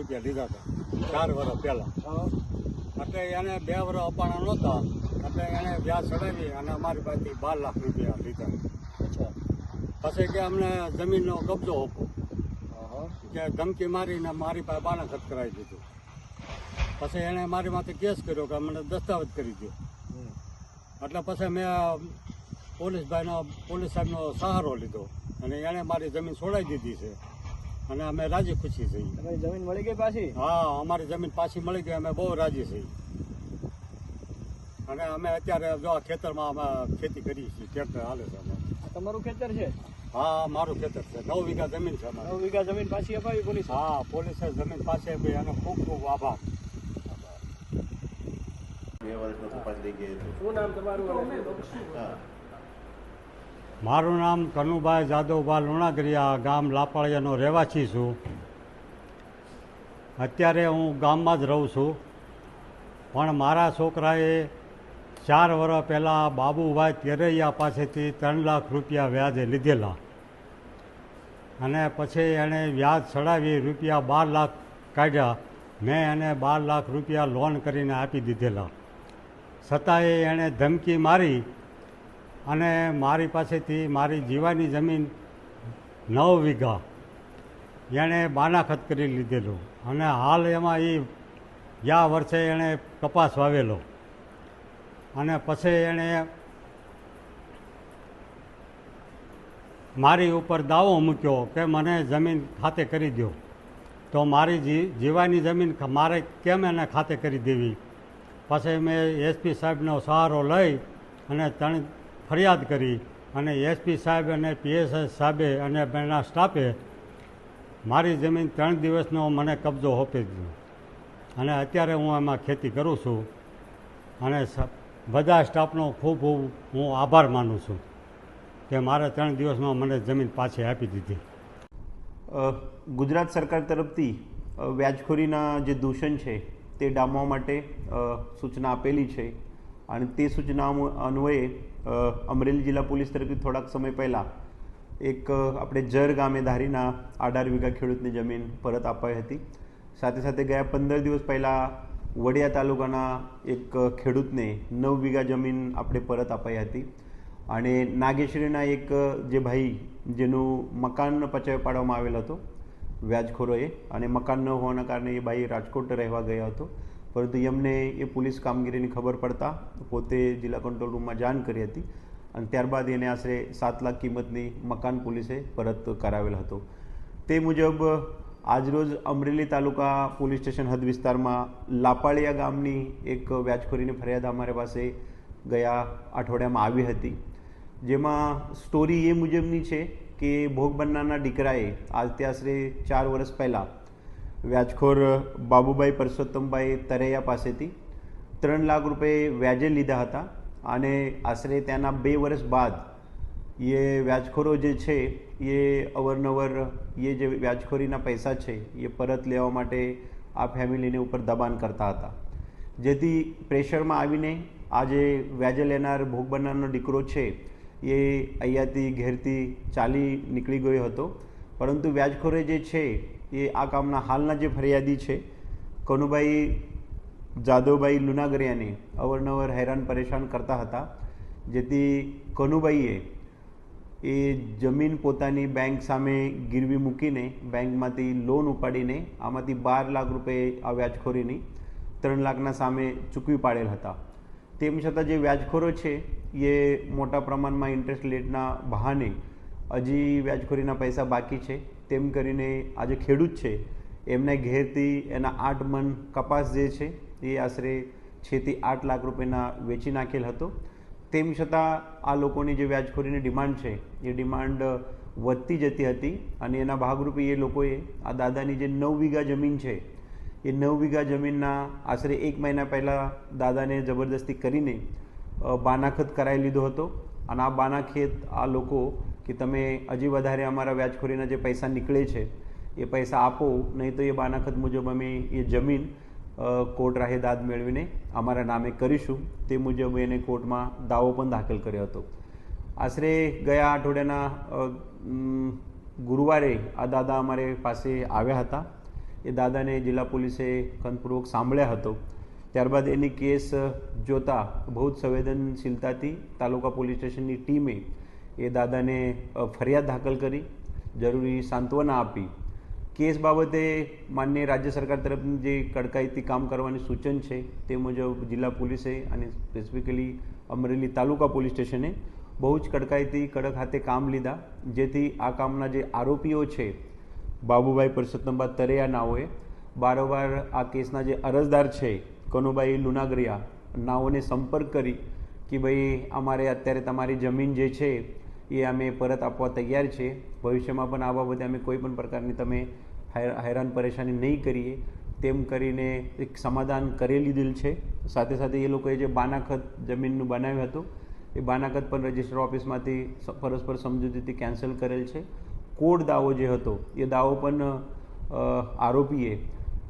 રૂપિયા લીધા હતા 4 વર્ષ પહેલાં. એટલે એને 2 વર્ષ અપાણા નહોતા એટલે એને વ્યાજ ચડાવી અને અમારી પાસેથી 12 લાખ રૂપિયા લીધા. પછી કે અમને જમીનનો કબજો આપો, કે ધમકી મારીને મારી પાસે બાનાખત કરાવી દીધું. પછી એણે મારી માથે કેસ કર્યો કે મને દસ્તાવેજ કરી દો. એટલે પછી મેં પોલીસ સાહેબનો સહારો લીધો અને એણે મારી જમીન છોડાવી દીધી છે અને અમે રાજી ખુશી છીએ. તમારી જમીન મળી ગઈ પાછી? હા, અમારી જમીન પાછી મળી ગઈ, અમે બહુ રાજી છીએ. અને અમે અત્યારે જો આ ખેતરમાં અમે ખેતી કરીએ છીએ, ટ્રેક્ટર હાલે છે. તમારું ખેતર છે? હા, મારું ખેતર છે. 9 વીઘા જમીન છે અમારી. 9 વીઘા જમીન પાછી અપાવી પોલીસ? હા, પોલીસે જમીન પાછી આપી અને ખૂબ ખૂબ આભાર. શું નામ તમારું? મારું નામ કનુભાઈ જાદવભાઈ લુણાગરિયા, ગામ લાપાળિયાનો રહેવાસી છું. અત્યારે હું ગામમાં જ રહું છું, પણ મારા છોકરાએ 4 વર્ષ પહેલાં બાબુભાઈ તેરૈયા પાસેથી 3 લાખ રૂપિયા વ્યાજે લીધેલા અને પછી એણે વ્યાજ ચડાવી રૂપિયા 12 લાખ કાઢ્યા. મેં એને 12 લાખ રૂપિયા લોન કરીને આપી દીધેલા. છતાંય એણે ધમકી મારી અને મારી પાસેથી મારી જીવાની જમીન 9 વીઘા એણે બાનાખત કરી લીધેલું અને હાલ એમાં ગયા વર્ષે એણે કપાસ વાવેલો અને પછી એણે મારી ઉપર દાવો મૂક્યો કે મને જમીન ખાતે કરી દો. તો મારી જીવાની જમીન મારે કેમ એને ખાતે કરી દેવી? પછી મેં એસપી સાહેબનો સહારો લઈ અને ફરિયાદ કરી અને એસપી સાહેબ અને પીએસઆઈ સાહેબે અને એના સ્ટાફે મારી જમીન 3 દિવસનો મને કબજો આપી દીધો અને અત્યારે હું એમાં ખેતી કરું છું અને બધા સ્ટાફનો ખૂબ ખૂબ હું આભાર માનું છું કે મારે 3 દિવસમાં મને જમીન પાછી આપી દીધી. ગુજરાત સરકાર તરફથી વ્યાજખોરીના જે દૂષણ છે તે ડામવા માટે સૂચના આપેલી છે અને તે સૂચના અન્વયે અમરેલી જિલ્લા પોલીસ તરફથી થોડાક સમય પહેલાં એક આપણે જર ગામે ધારીના 18 વીઘા ખેડૂતની જમીન પરત અપાઈ હતી. સાથે સાથે ગયા 15 દિવસ પહેલાં વડિયા તાલુકાના એક ખેડૂતને 9 વીઘા જમીન આપણે પરત અપાઈ હતી અને નાગેશ્વરીના એક જે ભાઈ જેનું મકાન પચાવી પાડવામાં આવેલ હતો વ્યાજખોરોએ અને મકાન ન હોવાના કારણે એ ભાઈ રાજકોટ રહેવા ગયો હતો, પરંતુ એમને એ પોલીસ કામગીરીની ખબર પડતા પોતે જિલ્લા કંટ્રોલ રૂમમાં જાણ કરી હતી અને ત્યારબાદ એને આશરે 7 લાખ કિંમતની મકાન પોલીસે પરત કરાવેલ હતો. તે મુજબ આજરોજ અમરેલી તાલુકા પોલીસ સ્ટેશન હદ વિસ્તારમાં લાપાળિયા ગામની એક વ્યાજખોરીની ફરિયાદ અમારી પાસે ગયા અઠવાડિયામાં આવી હતી, જેમાં સ્ટોરી એ મુજબની છે કે ભોગ બનનારના દીકરાએ આજથી આશરે 4 વર્ષ પહેલાં વ્યાજખોર બાબુભાઈ પરસોત્તમભાઈ તરૈયા પાસેથી 3 લાખ રૂપિયા વ્યાજે લીધા હતા અને આશરે ત્યાંના 2 વર્ષ બાદ એ વ્યાજખોરો જે છે એ અવારનવાર એ જે વ્યાજખોરીના પૈસા છે એ પરત લેવા માટે આ ફેમિલીને ઉપર દબાણ કરતા હતા, જેથી પ્રેશરમાં આવીને આ જે વ્યાજે લેનાર ભોગ બનનારનો દીકરો છે એ અહીંયાથી ઘેરથી ચાલી નીકળી ગયો હતો. પરંતુ વ્યાજખોરે જે છે એ આ કામના હાલના જે ફરિયાદી છે કનુભાઈ જાદવભાઈ લુણાગરિયાને અવારનવાર હેરાન પરેશાન કરતા હતા, જેથી કનુભાઈએ એ જમીન પોતાની બેંક સામે ગીરવી મૂકીને બેંકમાંથી લોન ઉપાડીને આમાંથી 12 લાખ રૂપિયા આ વ્યાજખોરીની 3 લાખના સામે ચૂકવી પાડેલ હતા. તેમ છતાં જે વ્યાજખોરો છે એ મોટા પ્રમાણમાં ઇન્ટરેસ્ટ રેટના બહાને હજી વ્યાજખોરીના પૈસા બાકી છે તેમ કરીને આ જે ખેડૂત છે એમના ઘેરથી એના 8 મણ કપાસ જે છે એ આશરે 6 થી 8 લાખ રૂપિયાના વેચી નાખેલ હતો. તેમ છતાં આ લોકોની જે વ્યાજખોરીની ડિમાન્ડ છે એ ડિમાન્ડ વધતી જતી હતી અને એના ભાગરૂપે એ લોકોએ આ દાદાની જે 9 વીઘા જમીન છે એ 9 વીઘા જમીનના આશરે 1 મહિના પહેલાં દાદાને જબરદસ્તી કરીને બાનાખત કરાવી લીધો હતો અને આ બાનાખત આ લોકો કે તમે હજી વધારે અમારા વ્યાજખોરીના જે પૈસા નીકળે છે એ પૈસા આપો, નહીં તો એ બાનાખત મુજબ અમે એ જમીન કોર્ટ રાહે દાદ મેળવીને અમારા નામે કરીશું. તે મુજબ એને કોર્ટમાં દાવો પણ દાખલ કર્યો હતો. આશરે ગયા અઠવાડિયાના ગુરુવારે આ દાદા અમારે પાસે આવ્યા હતા. એ દાદાને જિલ્લા પોલીસે કંદપૂર્વક સાંભળ્યા હતો. ત્યારબાદ એની કેસ જોતા બહુ જ સંવેદનશીલતાથી તાલુકા પોલીસ સ્ટેશનની ટીમે એ દાદાને ફરિયાદ દાખલ કરી, જરૂરી સાંત્વના આપી. કેસ બાબતે માનનીય રાજ્ય સરકાર તરફની જે કડકાઈથી કામ કરવાની સૂચન છે તે મુજબ જિલ્લા પોલીસે અને સ્પેસિફિકલી અમરેલી તાલુકા પોલીસ સ્ટેશને બહુ જ કડકાઈથી કડક હાથે કામ લીધા, જેથી આ કામના જે આરોપીઓ છે બાબુભાઈ પરસોત્તમબા તરેયા નાઓએ વારંવાર આ કેસના જે અરજદાર છે કનુભાઈ લુનાગરિયા નાઓને સંપર્ક કરી કે ભાઈ અમારે અત્યારે તમારી જમીન જે છે એ અમે પરત આપવા તૈયાર છે, ભવિષ્યમાં પણ આ બાબતે અમે કોઈ પણ પ્રકારની તમે હેરાન પરેશાની નહીં કરીએ તેમ કરીને એક સમાધાન કરી લીધેલ છે. સાથે સાથે એ લોકોએ જે બાનાખત જમીનનું બનાવ્યું હતું એ બાનાખત પણ રજિસ્ટર ઓફિસમાંથી પરસ્પર સમજૂતીથી કેન્સલ કરેલ છે. કોડ દાવો જે હતો એ દાવો પણ આરોપીએ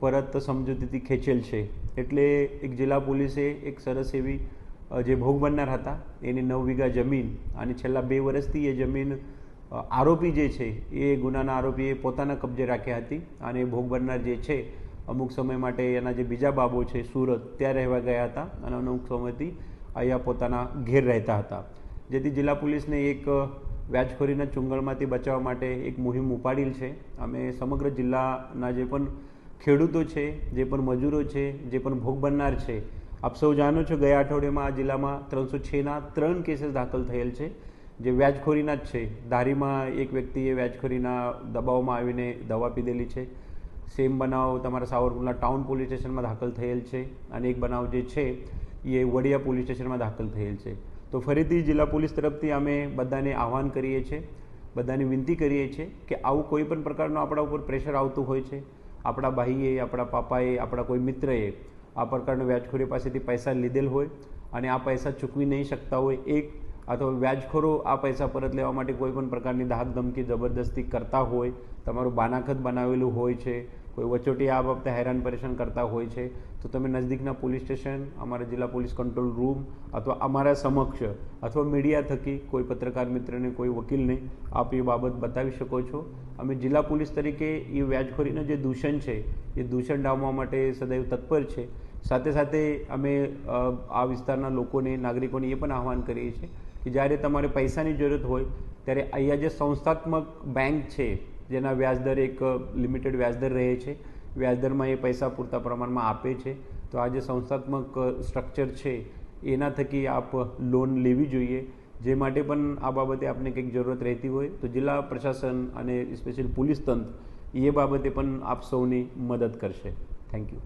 પરત સમજૂતીથી ખેંચેલ છે. એટલે એક જિલ્લા પોલીસે એક સરસ એવી જે ભોગ બનનાર હતા એની 9 વીઘા જમીન અને છેલ્લા 2 વર્ષથી એ જમીન આરોપી જે છે એ ગુનાના આરોપીએ પોતાના કબજે રાખ્યા હતી અને ભોગ બનનાર જે છે અમુક સમય માટે એના જે બીજા બાબો છે સુરત ત્યાં રહેવા ગયા હતા અને અમુક સમયથી અહીંયા પોતાના ઘેર રહેતા હતા. જેથી જિલ્લા પોલીસને એક વ્યાજખોરીના ચુંગળમાંથી બચાવવા માટે એક મુહિમ ઉપાડેલ છે. અમે સમગ્ર જિલ્લાના જે પણ ખેડૂતો છે, જે પણ મજૂરો છે, જે પણ ભોગ બનનાર છે, આપ સૌ જાણો છો ગયા અઠવાડિયામાં આ જિલ્લામાં 306ના 3 કેસીસ દાખલ થયેલ છે જે વ્યાજખોરીના જ છે. ધારીમાં એક વ્યક્તિએ વ્યાજખોરીના દબાવમાં આવીને દવા પીધેલી છે. સેમ બનાવ તમારા સાવરકુંડલા ટાઉન પોલીસ સ્ટેશનમાં દાખલ થયેલ છે અને એક બનાવ જે છે એ વડિયા પોલીસ સ્ટેશનમાં દાખલ થયેલ છે. તો ફરીથી જિલ્લા પોલીસ તરફથી અમે બધાને આહવાન કરીએ છીએ, બધાને વિનંતી કરીએ છીએ કે આવું કોઈ પણ પ્રકારનું આપણા ઉપર પ્રેશર આવતું હોય છે, આપણા ભાઈએ, આપણા પાપાએ, આપણા કોઈ મિત્રએ આ પ્રકારનું વ્યાજખોરી પાસેથી પૈસા લીધેલ હોય અને આ પૈસા ચૂકવી નહીં શકતા હોય, એક અથવા વ્યાજખોરો આ પૈસા પરત લેવા માટે કોઈ પણ પ્રકારની ધાક ધમકી જબરદસ્તી કરતા હોય, તમારું બાનાખત બનાવેલું હોય છે, કોઈ વચોટી આ બાબતે હેરાન પરેશાન કરતા હોય છે, તો તમે નજદીકના પોલીસ સ્ટેશન, અમારા જિલ્લા પોલીસ કંટ્રોલ રૂમ અથવા અમારા સમક્ષ અથવા મીડિયા થકી કોઈ પત્રકાર મિત્રને, કોઈ વકીલને આપ એ બાબત બતાવી શકો છો. અમે જિલ્લા પોલીસ તરીકે એ વ્યાજખોરીનું જે દૂષણ છે એ દૂષણ ડામવા માટે સદૈવ તત્પર છે. સાથે સાથે અમે આ વિસ્તારના લોકોને, નાગરિકોને એ પણ આહવાન કરીએ છીએ કે જ્યારે તમારે પૈસાની જરૂરત હોય ત્યારે અહીંયા જે સંસ્થાત્મક બેંક છે જેના વ્યાજદર એક લિમિટેડ વ્યાજદર રહે છે, વ્યાજદરમાં એ પૈસા પૂરતા પ્રમાણમાં આપે છે. તો આ જે સંસ્થાત્મક સ્ટ્રક્ચર છે એના થકી આપ લોન લેવી જોઈએ. જે માટે પણ આ બાબતે આપને કંઈક જરૂરત રહેતી હોય તો જિલ્લા પ્રશાસન અને સ્પેશિયલ પોલીસ તંત્ર એ બાબતે પણ આપ સૌની મદદ કરશે. Thank you.